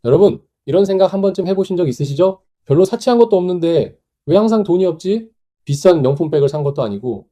여러분, 이런 생각 한 번쯤 해보신 적 있으시죠? 별로 사치한 것도 없는데 왜 항상 돈이 없지? 비싼 명품백을 산 것도 아니고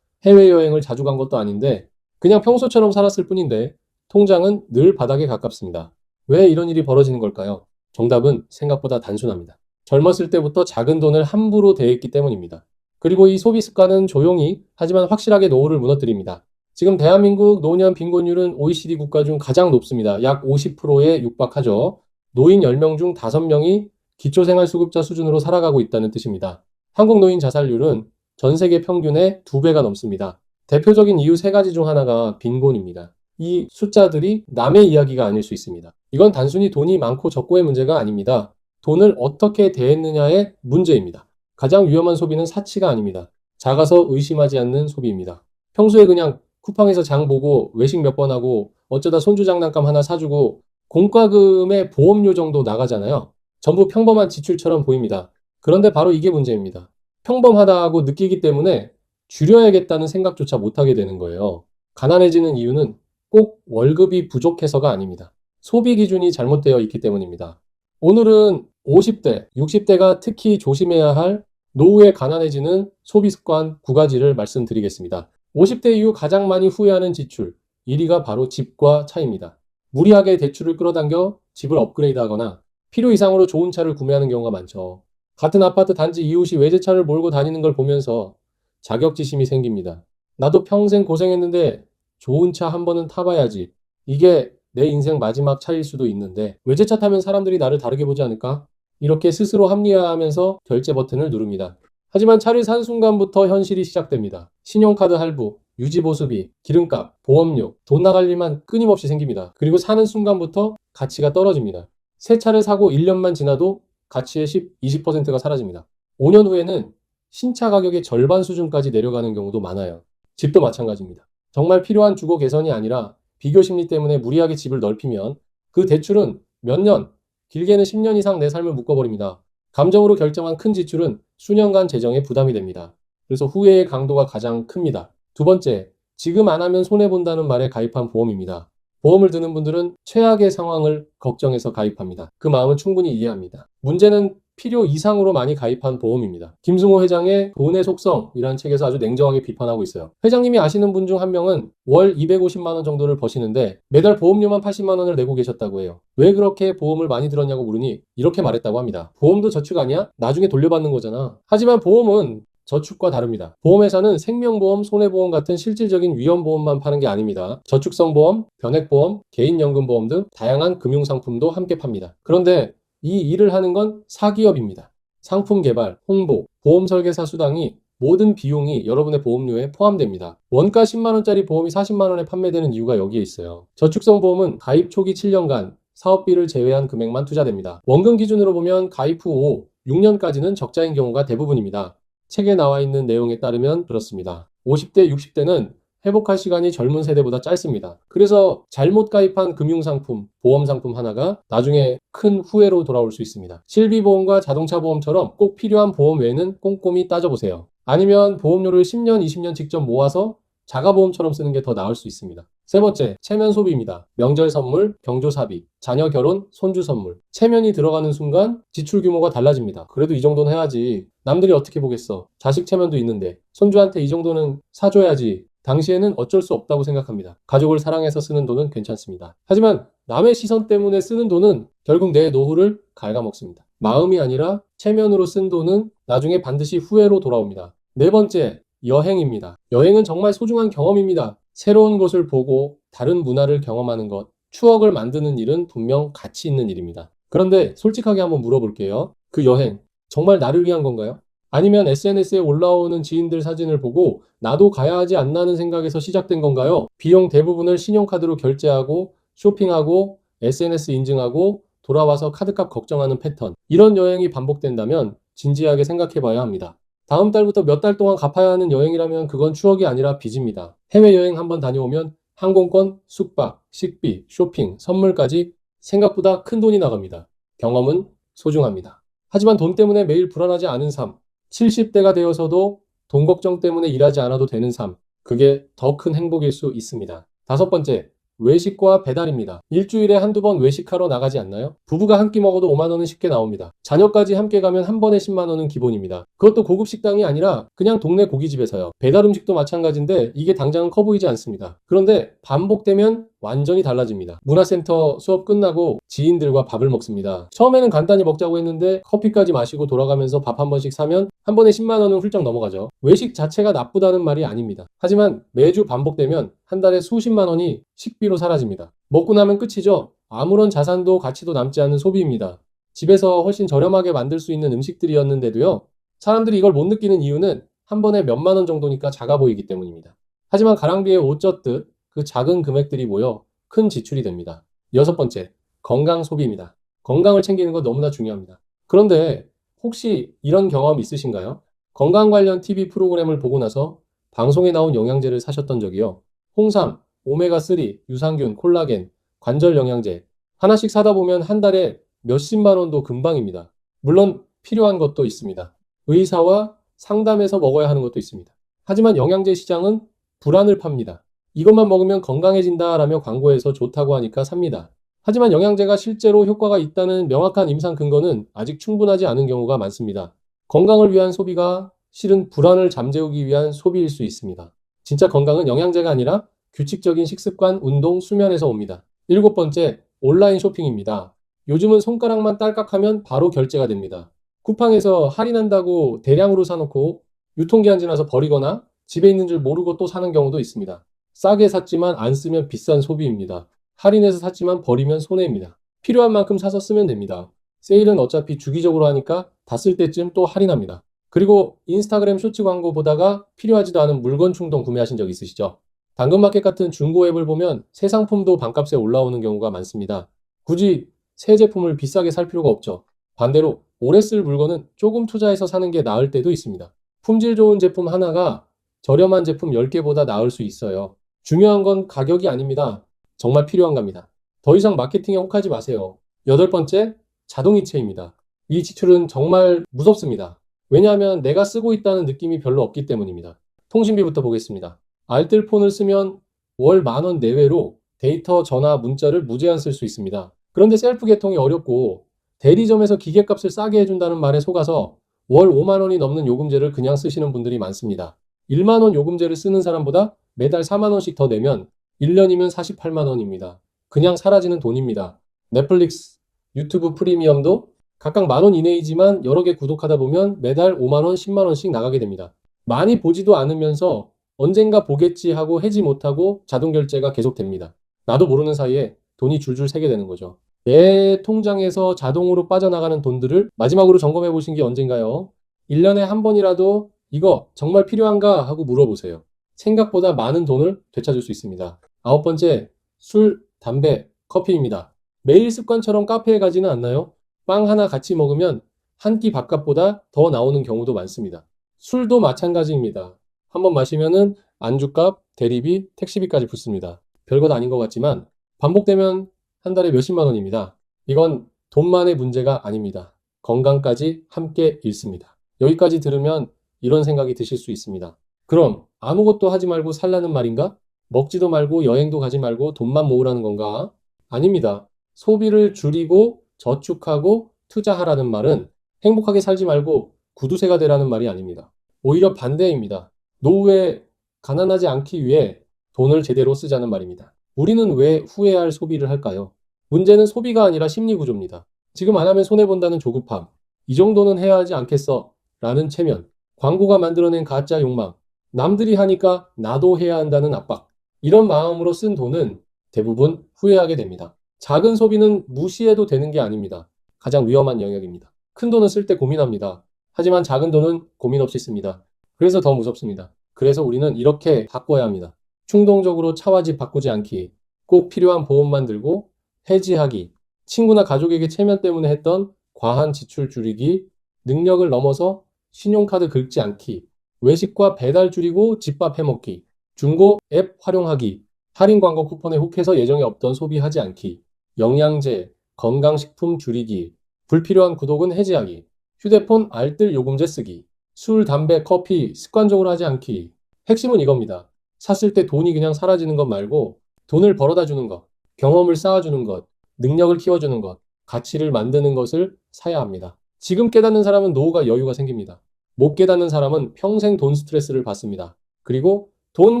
해외여행을 자주 간 것도 아닌데 그냥 평소처럼 살았을 뿐인데 통장은 늘 바닥에 가깝습니다. 왜 이런 일이 벌어지는 걸까요? 정답은 생각보다 단순합니다. 젊었을 때부터 작은 돈을 함부로 대했기 때문입니다. 그리고 이 소비 습관은 조용히 하지만 확실하게 노후를 무너뜨립니다. 지금 대한민국 노년 빈곤율은 OECD 국가 중 가장 높습니다. 약 50%에 육박하죠. 노인 10명 중 5명이 기초생활수급자 수준으로 살아가고 있다는 뜻입니다. 한국 노인 자살률은 전 세계 평균의 2배가 넘습니다. 대표적인 이유 3가지 중 하나가 빈곤입니다. 이 숫자들이 남의 이야기가 아닐 수 있습니다. 이건 단순히 돈이 많고 적고의 문제가 아닙니다. 돈을 어떻게 대했느냐의 문제입니다. 가장 위험한 소비는 사치가 아닙니다. 작아서 의심하지 않는 소비입니다. 평소에 그냥 쿠팡에서 장 보고 외식 몇 번 하고 어쩌다 손주 장난감 하나 사주고 공과금의 보험료 정도 나가잖아요. 전부 평범한 지출처럼 보입니다. 그런데 바로 이게 문제입니다. 평범하다고 느끼기 때문에 줄여야겠다는 생각조차 못하게 되는 거예요. 가난해지는 이유는 꼭 월급이 부족해서가 아닙니다. 소비 기준이 잘못되어 있기 때문입니다. 오늘은 50대, 60대가 특히 조심해야 할 노후에 가난해지는 소비 습관 9가지를 말씀드리겠습니다. 50대 이후 가장 많이 후회하는 지출, 1위가 바로 집과 차입니다. 무리하게 대출을 끌어당겨 집을 업그레이드하거나 필요 이상으로 좋은 차를 구매하는 경우가 많죠. 같은 아파트 단지 이웃이 외제차를 몰고 다니는 걸 보면서 자격지심이 생깁니다. 나도 평생 고생했는데 좋은 차 한 번은 타봐야지. 이게 내 인생 마지막 차일 수도 있는데 외제차 타면 사람들이 나를 다르게 보지 않을까? 이렇게 스스로 합리화하면서 결제 버튼을 누릅니다. 하지만 차를 산 순간부터 현실이 시작됩니다. 신용카드 할부, 유지보수비, 기름값, 보험료, 돈 나갈 일만 끊임없이 생깁니다. 그리고 사는 순간부터 가치가 떨어집니다. 새 차를 사고 1년만 지나도 가치의 10, 20%가 사라집니다. 5년 후에는 신차 가격의 절반 수준까지 내려가는 경우도 많아요. 집도 마찬가지입니다. 정말 필요한 주거 개선이 아니라 비교 심리 때문에 무리하게 집을 넓히면 그 대출은 몇 년, 길게는 10년 이상 내 삶을 묶어버립니다. 감정으로 결정한 큰 지출은 수년간 재정에 부담이 됩니다. 그래서 후회의 강도가 가장 큽니다. 두 번째, 지금 안 하면 손해본다는 말에 가입한 보험입니다. 보험을 드는 분들은 최악의 상황을 걱정해서 가입합니다. 그 마음은 충분히 이해합니다. 문제는 필요 이상으로 많이 가입한 보험입니다. 김승호 회장의 돈의 속성이라는 책에서 아주 냉정하게 비판하고 있어요. 회장님이 아시는 분 중 한 명은 월 250만 원 정도를 버시는데 매달 보험료만 80만 원을 내고 계셨다고 해요. 왜 그렇게 보험을 많이 들었냐고 물으니 이렇게 말했다고 합니다. 보험도 저축 아니야? 나중에 돌려받는 거잖아. 하지만 보험은 저축과 다릅니다. 보험회사는 생명보험, 손해보험 같은 실질적인 위험보험만 파는 게 아닙니다. 저축성보험, 변액보험, 개인연금보험 등 다양한 금융상품도 함께 팝니다. 그런데 이 일을 하는 건 사기업입니다. 상품 개발, 홍보, 보험 설계사 수당이 모든 비용이 여러분의 보험료에 포함됩니다. 원가 10만원짜리 보험이 40만원에 판매되는 이유가 여기에 있어요. 저축성 보험은 가입 초기 7년간 사업비를 제외한 금액만 투자됩니다. 원금 기준으로 보면 가입 후 6년까지는 적자인 경우가 대부분입니다. 책에 나와 있는 내용에 따르면 그렇습니다. 50대, 60대는 회복할 시간이 젊은 세대보다 짧습니다. 그래서 잘못 가입한 금융상품, 보험상품 하나가 나중에 큰 후회로 돌아올 수 있습니다. 실비보험과 자동차 보험처럼 꼭 필요한 보험 외에는 꼼꼼히 따져보세요. 아니면 보험료를 10년, 20년 직접 모아서 자가보험처럼 쓰는 게 더 나을 수 있습니다. 세 번째, 체면 소비입니다. 명절 선물, 경조 삽입, 자녀 결혼, 손주 선물. 체면이 들어가는 순간 지출 규모가 달라집니다. 그래도 이 정도는 해야지. 남들이 어떻게 보겠어. 자식 체면도 있는데. 손주한테 이 정도는 사줘야지. 당시에는 어쩔 수 없다고 생각합니다. 가족을 사랑해서 쓰는 돈은 괜찮습니다. 하지만 남의 시선 때문에 쓰는 돈은 결국 내 노후를 갉아먹습니다. 마음이 아니라 체면으로 쓴 돈은 나중에 반드시 후회로 돌아옵니다. 네 번째, 여행입니다. 여행은 정말 소중한 경험입니다. 새로운 곳을 보고 다른 문화를 경험하는 것, 추억을 만드는 일은 분명 가치 있는 일입니다. 그런데 솔직하게 한번 물어볼게요. 그 여행, 정말 나를 위한 건가요? 아니면 SNS에 올라오는 지인들 사진을 보고 나도 가야 하지 않나는 생각에서 시작된 건가요? 비용 대부분을 신용카드로 결제하고 쇼핑하고 SNS 인증하고 돌아와서 카드값 걱정하는 패턴. 이런 여행이 반복된다면 진지하게 생각해 봐야 합니다. 다음 달부터 몇 달 동안 갚아야 하는 여행이라면 그건 추억이 아니라 빚입니다. 해외여행 한번 다녀오면 항공권, 숙박, 식비, 쇼핑, 선물까지 생각보다 큰 돈이 나갑니다. 경험은 소중합니다. 하지만 돈 때문에 매일 불안하지 않은 삶, 70대가 되어서도 돈 걱정 때문에 일하지 않아도 되는 삶, 그게 더 큰 행복일 수 있습니다. 다섯 번째, 외식과 배달입니다. 일주일에 한두 번 외식하러 나가지 않나요? 부부가 한 끼 먹어도 5만 원은 쉽게 나옵니다. 자녀까지 함께 가면 한 번에 10만 원은 기본입니다. 그것도 고급 식당이 아니라 그냥 동네 고깃집에서요. 배달 음식도 마찬가지인데 이게 당장은 커 보이지 않습니다. 그런데 반복되면 완전히 달라집니다. 문화센터 수업 끝나고 지인들과 밥을 먹습니다. 처음에는 간단히 먹자고 했는데 커피까지 마시고 돌아가면서 밥 한 번씩 사면 한 번에 10만 원은 훌쩍 넘어가죠. 외식 자체가 나쁘다는 말이 아닙니다. 하지만 매주 반복되면 한 달에 수십만 원이 식비로 사라집니다. 먹고 나면 끝이죠. 아무런 자산도 가치도 남지 않는 소비입니다. 집에서 훨씬 저렴하게 만들 수 있는 음식들이었는데도요. 사람들이 이걸 못 느끼는 이유는 한 번에 몇만 원 정도니까 작아 보이기 때문입니다. 하지만 가랑비에 옷 젖듯 그 작은 금액들이 모여 큰 지출이 됩니다. 여섯 번째, 건강 소비입니다. 건강을 챙기는 건 너무나 중요합니다. 그런데 혹시 이런 경험 있으신가요? 건강 관련 TV 프로그램을 보고 나서 방송에 나온 영양제를 사셨던 적이요. 홍삼, 오메가3, 유산균, 콜라겐, 관절 영양제 하나씩 사다 보면 한 달에 몇십만 원도 금방입니다. 물론 필요한 것도 있습니다. 의사와 상담해서 먹어야 하는 것도 있습니다. 하지만 영양제 시장은 불안을 팝니다. 이것만 먹으면 건강해진다라며 광고해서 좋다고 하니까 삽니다. 하지만 영양제가 실제로 효과가 있다는 명확한 임상 근거는 아직 충분하지 않은 경우가 많습니다. 건강을 위한 소비가 실은 불안을 잠재우기 위한 소비일 수 있습니다. 진짜 건강은 영양제가 아니라 규칙적인 식습관, 운동, 수면에서 옵니다. 일곱 번째, 온라인 쇼핑입니다. 요즘은 손가락만 딸깍하면 바로 결제가 됩니다. 쿠팡에서 할인한다고 대량으로 사놓고 유통기한 지나서 버리거나 집에 있는 줄 모르고 또 사는 경우도 있습니다. 싸게 샀지만 안 쓰면 비싼 소비입니다. 할인해서 샀지만 버리면 손해입니다. 필요한 만큼 사서 쓰면 됩니다. 세일은 어차피 주기적으로 하니까 다 쓸 때쯤 또 할인합니다. 그리고 인스타그램 쇼츠 광고 보다가 필요하지도 않은 물건 충동 구매하신 적 있으시죠? 당근마켓 같은 중고 앱을 보면 새 상품도 반값에 올라오는 경우가 많습니다. 굳이 새 제품을 비싸게 살 필요가 없죠. 반대로 오래 쓸 물건은 조금 투자해서 사는 게 나을 때도 있습니다. 품질 좋은 제품 하나가 저렴한 제품 10개보다 나을 수 있어요. 중요한 건 가격이 아닙니다. 정말 필요한갑니다. 더 이상 마케팅에 혹하지 마세요. 여덟 번째, 자동이체입니다. 이 지출은 정말 무섭습니다. 왜냐하면 내가 쓰고 있다는 느낌이 별로 없기 때문입니다. 통신비부터 보겠습니다. 알뜰폰을 쓰면 월 10,000원 내외로 데이터, 전화, 문자를 무제한 쓸 수 있습니다. 그런데 셀프 개통이 어렵고 대리점에서 기계값을 싸게 해준다는 말에 속아서 월 5만 원이 넘는 요금제를 그냥 쓰시는 분들이 많습니다. 1만 원 요금제를 쓰는 사람보다 매달 4만 원씩 더 내면 1년이면 48만 원입니다. 그냥 사라지는 돈입니다. 넷플릭스, 유튜브 프리미엄도 각각 10,000원 이내이지만 여러 개 구독하다 보면 매달 5만 원, 10만 원씩 나가게 됩니다. 많이 보지도 않으면서 언젠가 보겠지 하고 해지 못하고 자동 결제가 계속됩니다. 나도 모르는 사이에 돈이 줄줄 새게 되는 거죠. 내 통장에서 자동으로 빠져나가는 돈들을 마지막으로 점검해 보신 게 언젠가요? 1년에 한 번이라도 이거 정말 필요한가 하고 물어보세요. 생각보다 많은 돈을 되찾을 수 있습니다. 아홉 번째, 술, 담배, 커피입니다. 매일 습관처럼 카페에 가지는 않나요? 빵 하나 같이 먹으면 한 끼 밥값보다 더 나오는 경우도 많습니다. 술도 마찬가지입니다. 한 번 마시면은 안주값, 대리비, 택시비까지 붙습니다. 별것 아닌 것 같지만 반복되면 한 달에 몇십만 원입니다. 이건 돈만의 문제가 아닙니다. 건강까지 함께 잃습니다. 여기까지 들으면 이런 생각이 드실 수 있습니다. 그럼 아무것도 하지 말고 살라는 말인가? 먹지도 말고 여행도 가지 말고 돈만 모으라는 건가? 아닙니다. 소비를 줄이고 저축하고 투자하라는 말은 행복하게 살지 말고 구두쇠가 되라는 말이 아닙니다. 오히려 반대입니다. 노후에 가난하지 않기 위해 돈을 제대로 쓰자는 말입니다. 우리는 왜 후회할 소비를 할까요? 문제는 소비가 아니라 심리 구조입니다. 지금 안 하면 손해본다는 조급함, 이 정도는 해야 하지 않겠어 라는 체면, 광고가 만들어낸 가짜 욕망, 남들이 하니까 나도 해야 한다는 압박, 이런 마음으로 쓴 돈은 대부분 후회하게 됩니다. 작은 소비는 무시해도 되는 게 아닙니다. 가장 위험한 영역입니다. 큰 돈은 쓸 때 고민합니다. 하지만 작은 돈은 고민 없이 씁니다. 그래서 더 무섭습니다. 그래서 우리는 이렇게 바꿔야 합니다. 충동적으로 차와 집 바꾸지 않기, 꼭 필요한 보험만 들고 해지하기, 친구나 가족에게 체면 때문에 했던 과한 지출 줄이기, 능력을 넘어서 신용카드 긁지 않기, 외식과 배달 줄이고 집밥 해먹기, 중고 앱 활용하기, 할인 광고 쿠폰에 혹해서 예정에 없던 소비하지 않기, 영양제, 건강식품 줄이기, 불필요한 구독은 해지하기, 휴대폰 알뜰 요금제 쓰기, 술, 담배, 커피 습관적으로 하지 않기. 핵심은 이겁니다. 샀을 때 돈이 그냥 사라지는 것 말고 돈을 벌어다 주는 것, 경험을 쌓아주는 것, 능력을 키워주는 것, 가치를 만드는 것을 사야 합니다. 지금 깨닫는 사람은 노후가 여유가 생깁니다. 못 깨닫는 사람은 평생 돈 스트레스를 받습니다. 그리고 돈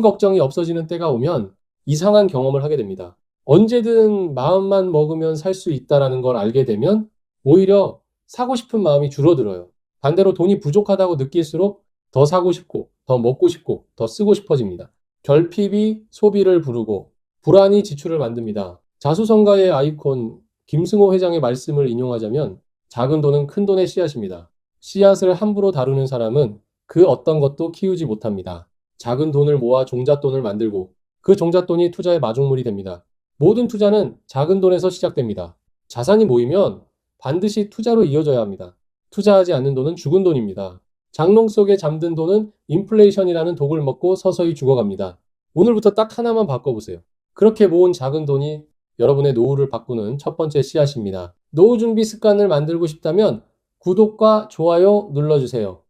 걱정이 없어지는 때가 오면 이상한 경험을 하게 됩니다. 언제든 마음만 먹으면 살 수 있다라는 걸 알게 되면 오히려 사고 싶은 마음이 줄어들어요. 반대로 돈이 부족하다고 느낄수록 더 사고 싶고, 더 먹고 싶고, 더 쓰고 싶어집니다. 결핍이 소비를 부르고, 불안이 지출을 만듭니다. 자수성가의 아이콘 김승호 회장의 말씀을 인용하자면 작은 돈은 큰 돈의 씨앗입니다. 씨앗을 함부로 다루는 사람은 그 어떤 것도 키우지 못합니다. 작은 돈을 모아 종잣돈을 만들고 그 종잣돈이 투자의 마중물이 됩니다. 모든 투자는 작은 돈에서 시작됩니다. 자산이 모이면 반드시 투자로 이어져야 합니다. 투자하지 않는 돈은 죽은 돈입니다. 장롱 속에 잠든 돈은 인플레이션이라는 독을 먹고 서서히 죽어갑니다. 오늘부터 딱 하나만 바꿔보세요. 그렇게 모은 작은 돈이 여러분의 노후를 바꾸는 첫 번째 씨앗입니다. 노후 준비 습관을 만들고 싶다면 구독과 좋아요 눌러주세요.